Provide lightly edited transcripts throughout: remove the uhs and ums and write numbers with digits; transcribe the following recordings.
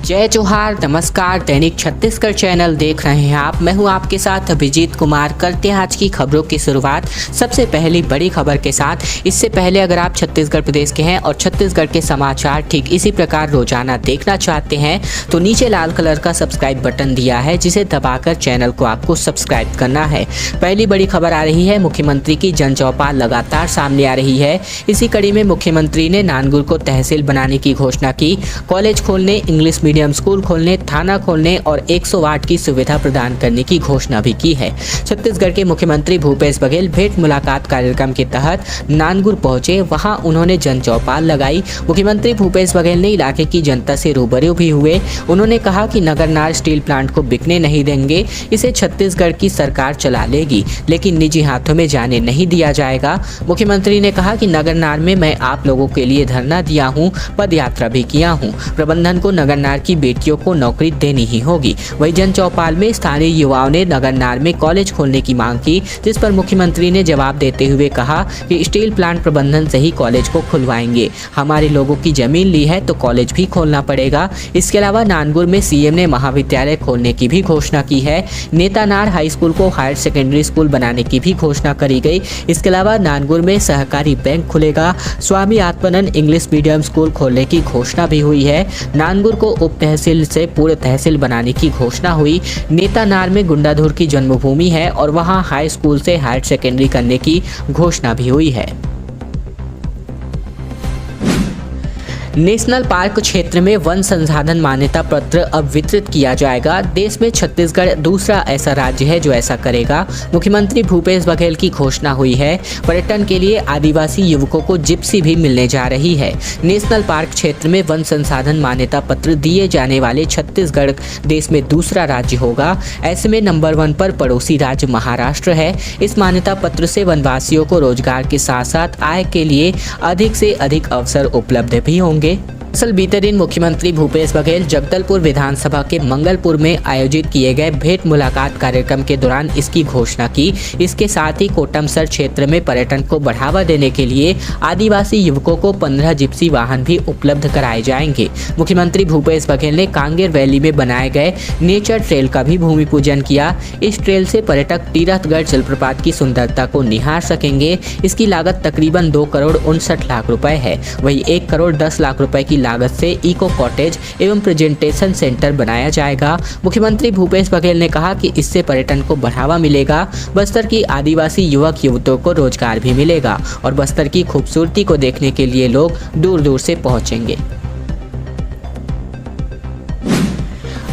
जय जोहार, नमस्कार। दैनिक छत्तीसगढ़ चैनल देख रहे हैं आप। मैं हूं आपके साथ अभिजीत कुमार। करते हैं आज की खबरों की शुरुआत सबसे पहली बड़ी खबर के साथ। इससे पहले अगर आप छत्तीसगढ़ प्रदेश के हैं और छत्तीसगढ़ के समाचार ठीक इसी प्रकार रोजाना देखना चाहते हैं तो नीचे लाल कलर का सब्सक्राइब बटन दिया है, जिसे दबाकर चैनल को आपको सब्सक्राइब करना है। पहली बड़ी खबर आ रही है, मुख्यमंत्री की जन चौपाल लगातार सामने आ रही है। इसी कड़ी में मुख्यमंत्री ने नानगुर को तहसील बनाने की घोषणा की। कॉलेज खोलने, इंग्लिश मीडियम स्कूल खोलने, थाना खोलने और 100 वाट की सुविधा प्रदान करने की घोषणा भी की है। छत्तीसगढ़ के मुख्यमंत्री भूपेश बघेल भेंट मुलाकात कार्यक्रम के तहत नानगुर पहुंचे। वहां उन्होंने जन चौपाल लगाई। मुख्यमंत्री भूपेश बघेल ने इलाके की जनता से रूबरू भी हुए। उन्होंने कहा कि नगरनार स्टील प्लांट को बिकने नहीं देंगे, इसे छत्तीसगढ़ की सरकार चला लेगी, लेकिन निजी हाथों में जाने नहीं दिया जाएगा। मुख्यमंत्री ने कहा कि नगरनार में मैं आप लोगों के लिए धरना दिया हूं, पद यात्रा भी किया हूं। प्रबंधन को नगरनार की बेटियों को नौकरी देनी ही होगी। वहीं जन चौपाल में स्थानीय युवाओं ने नगरनार में कॉलेज खोलने की मांग की, जिस पर मुख्यमंत्री ने जवाब देते हुए कहा कि स्टील प्लांट प्रबंधन से ही कॉलेज को खुलवाएंगे। हमारे लोगों की जमीन ली है तो कॉलेज भी खोलना पड़ेगा। इसके अलावा नानगुर में सीएम ने महाविद्यालय खोलने की भी घोषणा की है। नेतानार हाई स्कूल को हायर सेकेंडरी स्कूल बनाने की भी घोषणा करी गई। इसके अलावा नानगुर में सहकारी बैंक खुलेगा। Swami Atmanand English medium school खोलने की घोषणा भी हुई है। नानगुर को उप तहसील से पूरे तहसील बनाने की घोषणा हुई। नेतानार में गुंडाधुर की जन्मभूमि है और वहां हाई स्कूल से हायर सेकेंडरी करने की घोषणा भी हुई है। नेशनल पार्क क्षेत्र में वन संसाधन मान्यता पत्र अब वितरित किया जाएगा। देश में छत्तीसगढ़ दूसरा ऐसा राज्य है जो ऐसा करेगा। मुख्यमंत्री भूपेश बघेल की घोषणा हुई है। पर्यटन के लिए आदिवासी युवकों को जिप्सी भी मिलने जा रही है। नेशनल पार्क क्षेत्र में वन संसाधन मान्यता पत्र दिए जाने वाले छत्तीसगढ़ देश में दूसरा राज्य होगा। ऐसे में नंबर 1 पर पड़ोसी राज्य महाराष्ट्र है। इस मान्यता पत्र से वनवासियों को रोजगार के साथ साथ आय के लिए अधिक से अधिक अवसर उपलब्ध भी होंगे। दरअसल बीते दिन मुख्यमंत्री भूपेश बघेल जगदलपुर विधानसभा के मंगलपुर में आयोजित किए गए भेंट मुलाकात कार्यक्रम के दौरान इसकी घोषणा की। इसके साथ ही कोटमसर क्षेत्र में पर्यटन को बढ़ावा देने के लिए आदिवासी युवकों को 15 जिप्सी वाहन भी उपलब्ध कराए जाएंगे। मुख्यमंत्री भूपेश बघेल ने कांगेर वैली में बनाए गए नेचर ट्रेल का भी भूमि पूजन किया। इस ट्रेल से पर्यटक तीरथगढ़ जलप्रपात की सुंदरता को निहार सकेंगे। इसकी लागत तकरीबन 2 करोड़ 59 लाख रुपए है। वही 1 करोड़ 10 लाख रुपए की लागत से इको कॉटेज एवं प्रेजेंटेशन सेंटर बनाया जाएगा। मुख्यमंत्री भूपेश बघेल ने कहा कि इससे पर्यटन को बढ़ावा मिलेगा। बस्तर की आदिवासी युवक युवतियों को रोजगार भी मिलेगा और बस्तर की खूबसूरती को देखने के लिए लोग दूर दूर से पहुंचेंगे।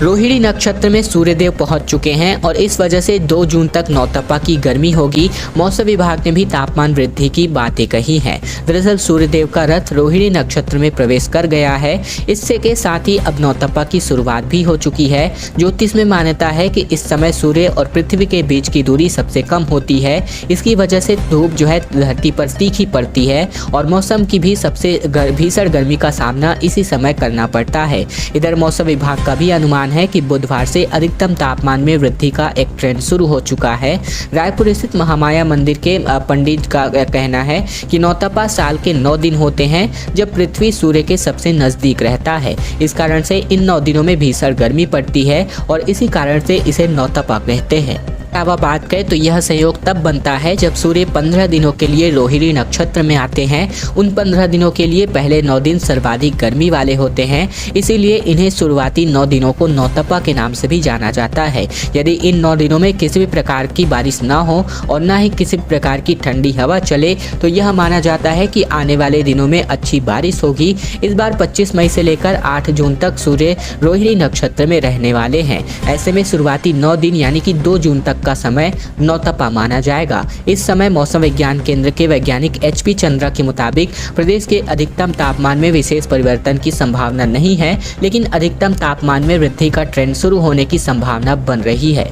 रोहिणी नक्षत्र में सूर्यदेव पहुंच चुके हैं और इस वजह से 2 जून तक नौतपा की गर्मी होगी। मौसम विभाग ने भी तापमान वृद्धि की बातें कही हैं। दरअसल सूर्यदेव का रथ रोहिणी नक्षत्र में प्रवेश कर गया है। इससे के साथ ही अब नौतपा की शुरुआत भी हो चुकी है। ज्योतिष में मान्यता है कि इस समय सूर्य और पृथ्वी के बीच की दूरी सबसे कम होती है। इसकी वजह से धूप जो है धरती पर तीखी पड़ती है और मौसम की भी सबसे भीषण गर्मी का सामना इसी समय करना पड़ता है। इधर मौसम विभाग का भी अनुमान है कि बुधवार से अधिकतम तापमान में वृद्धि का एक ट्रेंड शुरू हो चुका है। रायपुर स्थित महामाया मंदिर के पंडित का कहना है कि नौतपा साल के 9 दिन होते हैं जब पृथ्वी सूर्य के सबसे नजदीक रहता है। इस कारण से इन 9 दिनों में भीषण गर्मी पड़ती है और इसी कारण से इसे नौतपा कहते हैं। अब बात करें तो यह संयोग तब बनता है जब सूर्य 15 दिनों के लिए रोहिणी नक्षत्र में आते हैं। उन 15 दिनों के लिए पहले 9 दिन सर्वाधिक गर्मी वाले होते हैं, इसीलिए इन्हें शुरुआती 9 दिनों को नौतपा के नाम से भी जाना जाता है। यदि इन 9 दिनों में किसी भी प्रकार की बारिश ना हो और ना ही किसी प्रकार की ठंडी हवा चले तो यह माना जाता है कि आने वाले दिनों में अच्छी बारिश होगी। इस बार 25 मई से लेकर 8 जून तक सूर्य रोहिणी नक्षत्र में रहने वाले हैं। ऐसे में शुरुआती 9 दिन यानी कि 2 जून तक का समय नौतपा माना जाएगा। इस समय मौसम विज्ञान केंद्र के वैज्ञानिक HP चंद्रा के मुताबिक प्रदेश के अधिकतम तापमान में विशेष परिवर्तन की संभावना नहीं है, लेकिन अधिकतम तापमान में वृद्धि का ट्रेंड शुरू होने की संभावना बन रही है।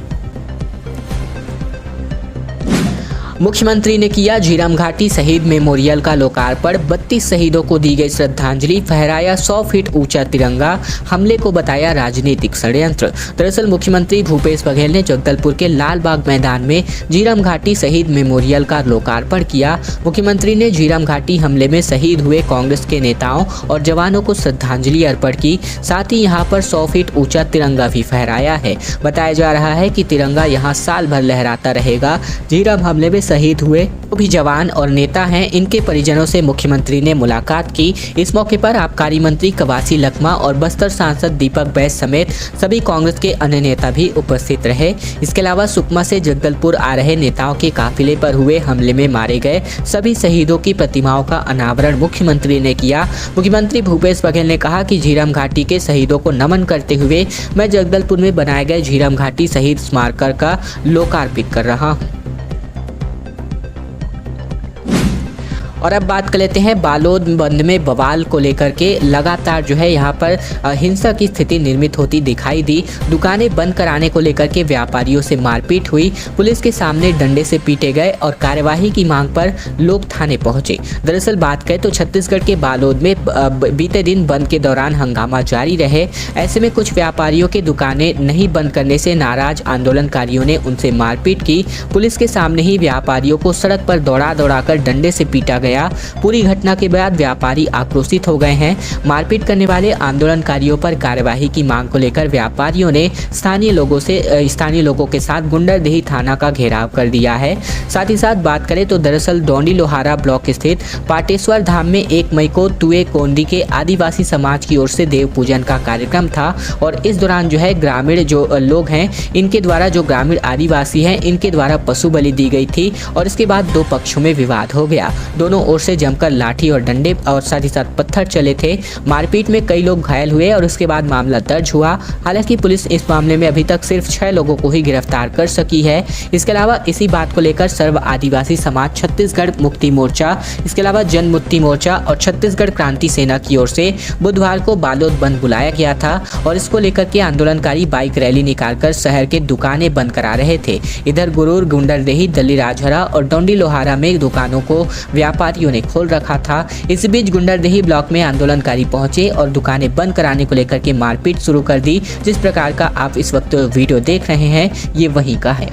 मुख्यमंत्री ने किया झीरम घाटी शहीद मेमोरियल का लोकार्पण। 32 शहीदों को दी गई श्रद्धांजलि। फहराया 100 फीट ऊंचा तिरंगा। हमले को बताया राजनीतिक षड्यंत्र। दरअसल मुख्यमंत्री भूपेश बघेल ने जगदलपुर के लाल बाग मैदान में झीरम घाटी शहीद मेमोरियल का लोकार्पण किया। मुख्यमंत्री ने झीरम घाटी हमले में शहीद हुए कांग्रेस के नेताओं और जवानों को श्रद्धांजलि अर्पण की। साथ ही यहाँ पर 100 फीट ऊंचा तिरंगा भी फहराया है। बताया जा रहा है कि तिरंगा यहाँ साल भर लहराता रहेगा। झीरम हमले में शहीद हुए जो भी जवान और नेता हैं, इनके परिजनों से मुख्यमंत्री ने मुलाकात की। इस मौके पर आबकारी मंत्री कवासी लखमा और बस्तर सांसद दीपक बैस समेत सभी कांग्रेस के अन्य नेता भी उपस्थित रहे। इसके अलावा सुकमा से जगदलपुर आ रहे नेताओं के काफिले पर हुए हमले में मारे गए सभी शहीदों की प्रतिमाओं का अनावरण मुख्यमंत्री ने किया। मुख्यमंत्री भूपेश बघेल ने कहा कि झीरम घाटी के शहीदों को नमन करते हुए मैं जगदलपुर में बनाए गए झीरम घाटी शहीद स्मारक का लोकार्पित कर रहा हूँ। और अब बात कर लेते हैं बालोद बंद में बवाल को लेकर के। लगातार जो है यहाँ पर हिंसा की स्थिति निर्मित होती दिखाई दी। दुकानें बंद कराने को लेकर के व्यापारियों से मारपीट हुई। पुलिस के सामने डंडे से पीटे गए और कार्यवाही की मांग पर लोग थाने पहुंचे। दरअसल बात करें तो छत्तीसगढ़ के बालोद में बीते दिन बंद के दौरान हंगामा जारी रहे। ऐसे में कुछ व्यापारियों की दुकानें नहीं बंद करने से नाराज आंदोलनकारियों ने उनसे मारपीट की। पुलिस के सामने ही व्यापारियों को सड़क पर दौड़ा कर डंडे से पीटा गया। पूरी घटना के बाद व्यापारी आक्रोशित हो गए हैं। मारपीट करने वाले आंदोलनकारियों पर कार्यवाही की मांग को लेकर व्यापारियों ने स्थानीय लोगों के साथ गुंडरदेही थाना का घेराव कर दिया है। साथ ही साथ बात करें तो दरअसल डोंडी लोहारा ब्लॉक स्थित पाटेश्वर धाम में 1 मई को तुए कोंडी के आदिवासी समाज की ओर से देव पूजन का कार्यक्रम था और इस दौरान जो है ग्रामीण जो लोग हैं, इनके द्वारा जो ग्रामीण आदिवासी हैं, इनके द्वारा पशु बलि दी गई थी और इसके बाद दो पक्षों में विवाद हो गया। दोनों ओर से जमकर लाठी और डंडे और साथ ही साथ पत्थर चले थे। मारपीट में कई लोग घायल हुए और उसके बाद मामला दर्ज हुआ। हालांकि पुलिस इस मामले में अभी तक सिर्फ 6 लोगों को ही गिरफ्तार कर सकी है। इसके अलावा इसी बात को लेकर सर्व आदिवासी समाज, छत्तीसगढ़ मुक्ति मोर्चा, इसके अलावा जन मुक्ति मोर्चा और छत्तीसगढ़ क्रांति सेना की ओर से बुधवार को बालोद बंद बुलाया गया था और इसको लेकर के आंदोलनकारी बाइक रैली निकालकर शहर के दुकानें बंद करा रहे थे। इधर गुरूर, गुंडरदेही, दल्ली राजहरा और डोंडी लोहारा में दुकानों को व्यापारियों ने खोल रखा था। इस बीच गुंडरदेही ब्लॉक में आंदोलनकारी पहुंचे और दुकानें बंद कराने को लेकर के मारपीट शुरू कर दी। जिस प्रकार का आप इस वक्त वीडियो देख रहे हैं, ये वहीं का है।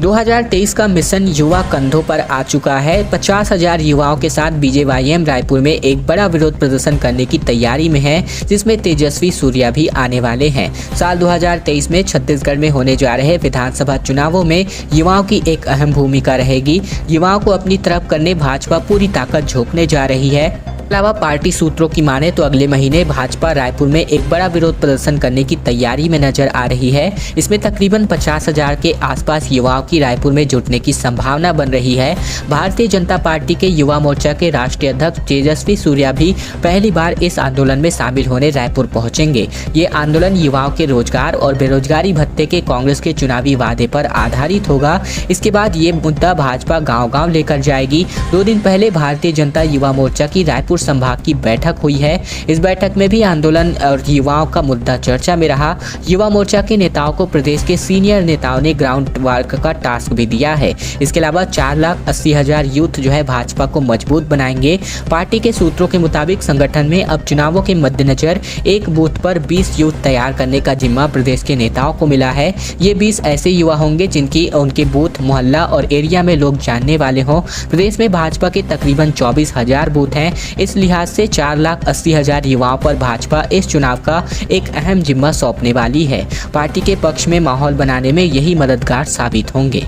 2023 का मिशन युवा कंधों पर आ चुका है। 50,000 युवाओं के साथ बीजेवाईएम रायपुर में एक बड़ा विरोध प्रदर्शन करने की तैयारी में है, जिसमें तेजस्वी सूर्या भी आने वाले हैं। साल 2023 में छत्तीसगढ़ में होने जा रहे विधानसभा चुनावों में युवाओं की एक अहम भूमिका रहेगी। युवाओं को अपनी तरफ करने भाजपा पूरी ताकत झोंकने जा रही है। अलावा पार्टी सूत्रों की माने तो अगले महीने भाजपा रायपुर में एक बड़ा विरोध प्रदर्शन करने की तैयारी में नजर आ रही है। इसमें तकरीबन 50,000 के आसपास युवाओं की रायपुर में जुटने की संभावना बन रही है। भारतीय जनता पार्टी के युवा मोर्चा के राष्ट्रीय अध्यक्ष तेजस्वी सूर्या भी पहली बार इस आंदोलन में शामिल होने रायपुर पहुंचेंगे। ये आंदोलन युवाओं के रोजगार और बेरोजगारी भत्ते के कांग्रेस के चुनावी वादे पर आधारित होगा। इसके बाद ये मुद्दा भाजपा गाँव-गाँव लेकर जाएगी। 2 दिन पहले भारतीय जनता युवा मोर्चा की रायपुर संभाग की बैठक हुई है। इस बैठक में भी आंदोलन और युवाओं का मुद्दा चर्चा में रहा। युवा मोर्चा के नेताओं को प्रदेश के सीनियर नेताओं ने ग्राउंड वर्क का टास्क भी दिया है। इसके अलावा 4,80,000 यूथ जो है भाजपा को मजबूत बनाएंगे। पार्टी के सूत्रों के मुताबिक संगठन में अब चुनावों के मद्देनजर एक बूथ पर 20 यूथ तैयार करने का जिम्मा प्रदेश के नेताओं को मिला है। ये 20 ऐसे युवा होंगे जिनकी उनके बूथ, मोहल्ला और एरिया में लोग जानने वाले हों। प्रदेश में भाजपा के तकरीबन 24,000 बूथ हैं। इस लिहाज से 4,80,000 युवाओं पर भाजपा इस चुनाव का एक अहम जिम्मा सौंपने वाली है। पार्टी के पक्ष में माहौल बनाने में यही मददगार साबित होंगे।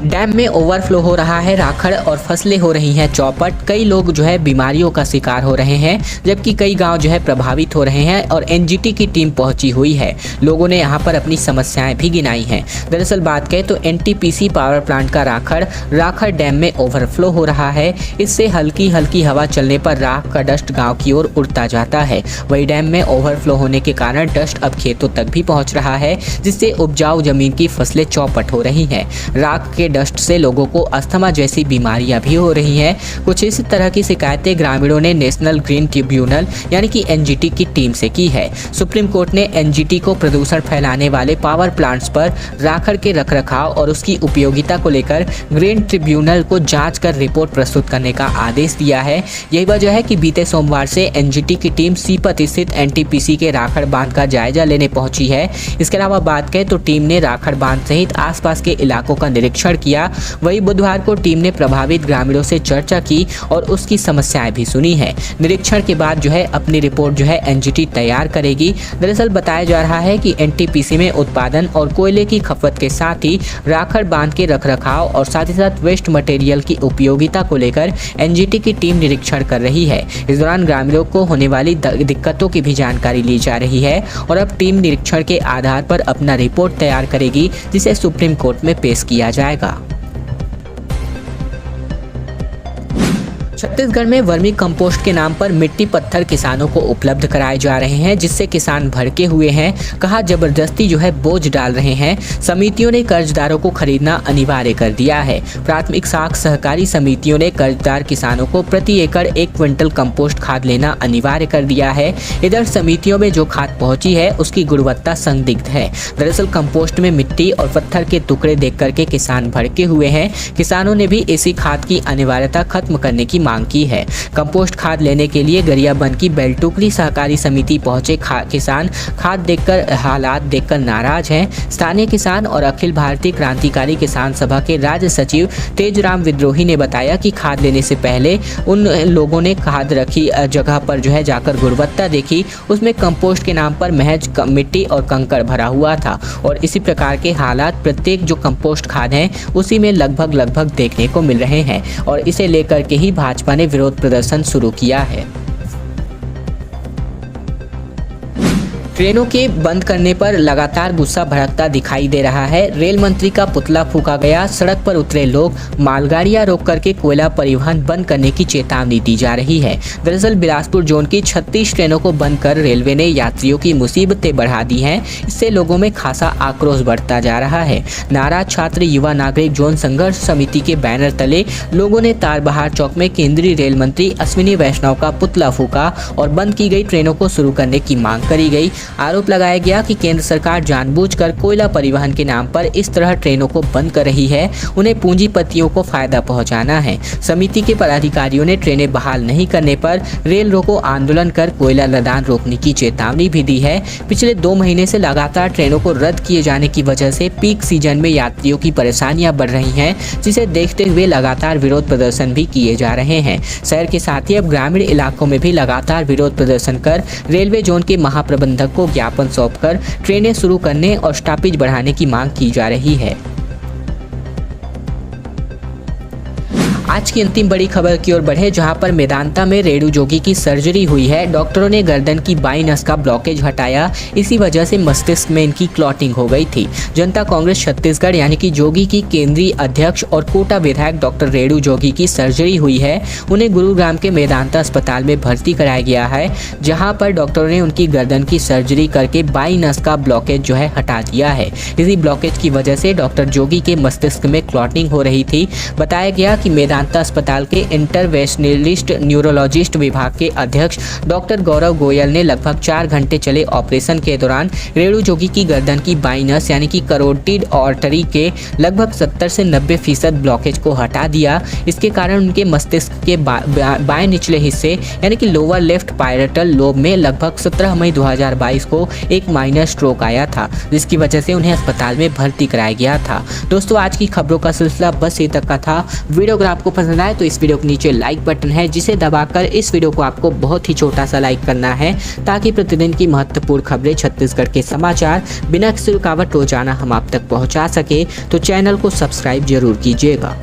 डैम में ओवरफ्लो हो रहा है राखड़ और फसलें हो रही हैं चौपट। कई लोग जो है बीमारियों का शिकार हो रहे हैं, जबकि कई गांव जो है प्रभावित हो रहे हैं और एनजीटी की टीम पहुंची हुई है। लोगों ने यहां पर अपनी समस्याएं भी गिनाई हैं। दरअसल बात करें तो एनटीपीसी पावर प्लांट का राखड़ डैम में ओवरफ्लो हो रहा है। इससे हल्की हल्की हवा चलने पर राख का डस्ट गाँव की ओर उड़ता जाता है। वही डैम में ओवरफ्लो होने के कारण डस्ट अब खेतों तक भी पहुँच रहा है, जिससे उपजाऊ जमीन की फसलें चौपट हो रही हैं। राख के डस्ट से लोगों को अस्थमा जैसी बीमारियां भी हो रही हैं। कुछ इस तरह की शिकायतें ग्रामीणों ने नेशनल ग्रीन ट्रिब्यूनल यानी कि एनजीटी की टीम से की है। सुप्रीम कोर्ट ने एनजीटी को प्रदूषण फैलाने वाले पावर प्लांट्स पर राखड़ के रखरखाव और उसकी उपयोगिता को लेकर ग्रीन ट्रिब्यूनल को जांच कर रिपोर्ट प्रस्तुत करने का आदेश दिया है। यही वजह है कि बीते सोमवार से एनजीटी की टीम सीपत स्थित एनटीपीसी के राखड़ बांध का जायजा लेने पहुंची है। इसके अलावा बात करें तो टीम ने राखड़ बांध सहित आसपास के इलाकों का निरीक्षण किया। वहीं बुधवार को टीम ने प्रभावित ग्रामीणों से चर्चा की और उसकी समस्याएं भी सुनी है। निरीक्षण के बाद अपनी रिपोर्ट एनजीटी तैयार करेगी। दरअसल बताया जा रहा है कि एनटीपीसी में उत्पादन और कोयले की खपत के साथ ही राखड़ बांध के रखरखाव और साथ ही साथ वेस्ट मटेरियल की उपयोगिता को लेकर एनजीटी की टीम निरीक्षण कर रही है। इस दौरान ग्रामीणों को होने वाली दिक्कतों की भी जानकारी ली जा रही है और अब टीम निरीक्षण के आधार पर अपना रिपोर्ट तैयार करेगी, जिसे सुप्रीम कोर्ट में पेश किया जाएगा। छत्तीसगढ़ में वर्मी कंपोस्ट के नाम पर मिट्टी पत्थर किसानों को उपलब्ध कराए जा रहे हैं, जिससे किसान भड़के हुए हैं। कहा जबरदस्ती बोझ डाल रहे हैं। समितियों ने कर्जदारों को खरीदना अनिवार्य कर दिया है। प्राथमिक साख सहकारी समितियों ने कर्जदार किसानों को प्रति एकड़ 1 क्विंटल कंपोस्ट खाद लेना अनिवार्य कर दिया है। इधर समितियों में जो खाद पहुंची है उसकी गुणवत्ता संदिग्ध है। दरअसल कंपोस्ट में मिट्टी और पत्थर के टुकड़े देख करके किसान भड़के हुए हैं। किसानों ने भी इसी खाद की अनिवार्यता खत्म करने की मांग की है। कंपोस्ट खाद लेने के लिए गरियाबंद की बेलटुकली सहकारी समिति पहुंचे किसान खाद देखकर हालात देखकर नाराज हैं। स्थानीय किसान और अखिल भारतीय क्रांतिकारी किसान सभा के राज्य सचिव तेजराम विद्रोही ने बताया कि खाद लेने से पहले उन लोगों ने खाद रखी जगह पर जाकर गुणवत्ता देखी। उसमें कंपोस्ट के नाम पर महज मिट्टी और कंकड़ भरा हुआ था और इसी प्रकार के हालात प्रत्येक जो कंपोस्ट खाद है उसी में लगभग देखने को मिल रहे हैं और इसे लेकर के ही भाजपा ने विरोध प्रदर्शन शुरू किया है। ट्रेनों के बंद करने पर लगातार गुस्सा भड़कता दिखाई दे रहा है। रेल मंत्री का पुतला फूंका गया, सड़क पर उतरे लोग, मालगाड़ियां रोक करके कोयला परिवहन बंद करने की चेतावनी दी जा रही है। दरअसल बिलासपुर जोन की 36 ट्रेनों को बंद कर रेलवे ने यात्रियों की मुसीबतें बढ़ा दी हैं। इससे लोगों में खासा आक्रोश बढ़ता जा रहा है। नाराज छात्र युवा नागरिक जोन संघर्ष समिति के बैनर तले लोगों ने तारबहार चौक में केंद्रीय रेल मंत्री अश्विनी वैष्णव का पुतला फूंका और बंद की गई ट्रेनों को शुरू करने की मांग करी गई। आरोप लगाया गया कि केंद्र सरकार जानबूझकर कोयला परिवहन के नाम पर इस तरह ट्रेनों को बंद कर रही है। उन्हें पूंजीपतियों को फायदा पहुंचाना है। समिति के पदाधिकारियों ने ट्रेनें बहाल नहीं करने पर रेल रोको आंदोलन कर कोयला लदान रोकने की चेतावनी भी दी है। पिछले 2 महीने से लगातार ट्रेनों को रद्द किए जाने की वजह से पीक सीजन में यात्रियों की परेशानियां बढ़ रही हैं, जिसे देखते हुए लगातार विरोध प्रदर्शन भी किए जा रहे हैं। शहर के साथ ही अब ग्रामीण इलाकों में भी लगातार विरोध प्रदर्शन कर रेलवे जोन के महाप्रबंधक को ज्ञापन सौंपकर ट्रेनें शुरू करने और स्टॉपेज बढ़ाने की मांग की जा रही है। आज की अंतिम बड़ी खबर की ओर बढ़े, जहां पर मेदांता में रेणु जोगी की सर्जरी हुई है। डॉक्टरों ने गर्दन की बाईं नस का ब्लॉकेज हटाया। इसी वजह से मस्तिष्क में इनकी क्लॉटिंग हो गई थी। जनता कांग्रेस छत्तीसगढ़ यानी कि जोगी की केंद्रीय अध्यक्ष और कोटा विधायक डॉक्टर रेणु जोगी की सर्जरी हुई है। उन्हें गुरुग्राम के मेदांता अस्पताल में भर्ती कराया गया है, जहाँ पर डॉक्टरों ने उनकी गर्दन की सर्जरी करके बाईं नस का ब्लॉकेज हटा दिया है। इसी ब्लॉकेज की वजह से डॉक्टर जोगी के मस्तिष्क में क्लॉटिंग हो रही थी। बताया गया कि मेदांता अस्पताल के इंटरवेंशनलिस्ट न्यूरोलॉजिस्ट विभाग के अध्यक्ष डॉक्टर गौरव गोयल ने लगभग 4 घंटे चले ऑपरेशन के दौरान रेणु जोगी की गर्दन की बाईं नस यानी कि करोटिड आर्टरी के लगभग 70 से 90% ब्लॉकेज को हटा दिया। इसके कारण उनके मस्तिष्क के बाएं निचले हिस्से यानी कि लोअर लेफ्ट पायरेटल लोब में लगभग 17 मई 2022 को एक माइनर स्ट्रोक आया था, जिसकी वजह से उन्हें अस्पताल में भर्ती कराया गया था। दोस्तों, आज की खबरों का सिलसिला बस ये तक का था। वीडियो अगर आपको पसंद आए तो इस वीडियो के नीचे लाइक बटन है, जिसे दबाकर इस वीडियो को आपको बहुत ही छोटा सा लाइक करना है, ताकि प्रतिदिन की महत्वपूर्ण खबरें, छत्तीसगढ़ के समाचार बिना किसी रुकावट रोजाना हम आप तक पहुंचा सके। तो चैनल को सब्सक्राइब जरूर कीजिएगा।